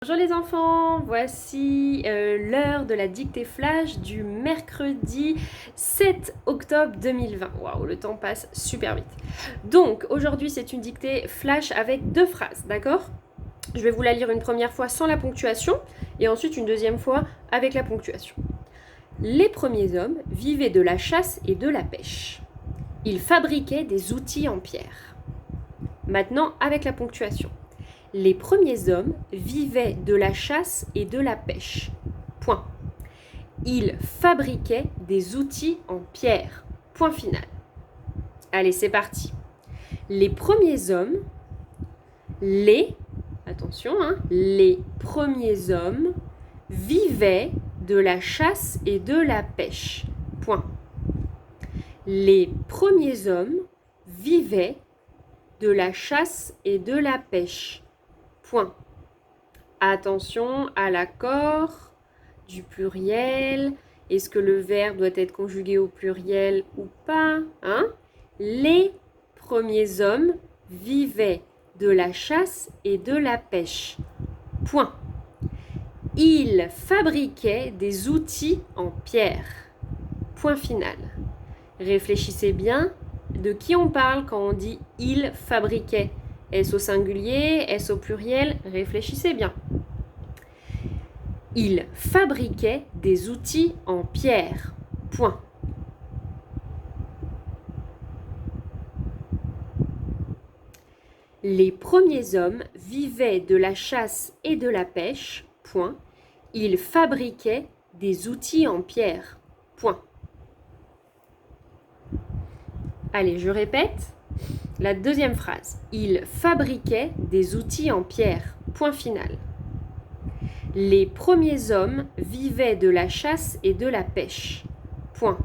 Bonjour les enfants, voici l'heure de la dictée flash du mercredi 7 octobre 2020. Waouh, le temps passe super vite. Donc aujourd'hui c'est une dictée flash avec deux phrases, d'accord ? Je vais vous la lire une première fois sans la ponctuation et ensuite une deuxième fois avec la ponctuation. Les premiers hommes vivaient de la chasse et de la pêche. Ils fabriquaient des outils en pierre. Maintenant avec la ponctuation. Les premiers hommes vivaient de la chasse et de la pêche. Point. Ils fabriquaient des outils en pierre. Point final. Allez, c'est parti. Les premiers hommes, attention, les premiers hommes vivaient de la chasse et de la pêche. Point. Les premiers hommes vivaient de la chasse et de la pêche. Point. Attention à l'accord du pluriel. Est-ce que le verbe doit être conjugué au pluriel ou pas, Les premiers hommes vivaient de la chasse et de la pêche. Point. Ils fabriquaient des outils en pierre. Point final. Réfléchissez bien, de qui on parle quand on dit « ils fabriquaient ». Est-ce au singulier? Est-ce au pluriel? Réfléchissez bien. Ils fabriquaient des outils en pierre. Point. Les premiers hommes vivaient de la chasse et de la pêche. Point. Ils fabriquaient des outils en pierre. Point. Allez, je répète. La deuxième phrase. Ils fabriquaient des outils en pierre. Point final. Les premiers hommes vivaient de la chasse et de la pêche. Point.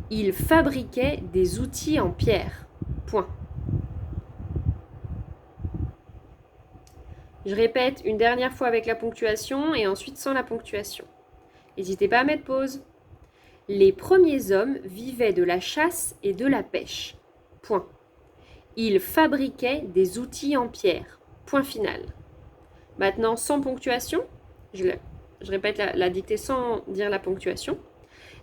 Ils fabriquaient des outils en pierre. Point. Je répète une dernière fois avec la ponctuation et ensuite sans la ponctuation. N'hésitez pas à mettre pause. Les premiers hommes vivaient de la chasse et de la pêche. Point. Ils fabriquaient des outils en pierre. Point final. Maintenant, sans ponctuation, je répète la dictée sans dire la ponctuation.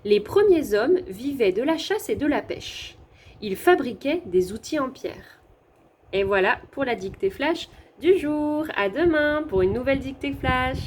Les premiers hommes vivaient de la chasse et de la pêche. Ils fabriquaient des outils en pierre. Et voilà pour la dictée flash du jour. À demain pour une nouvelle dictée flash.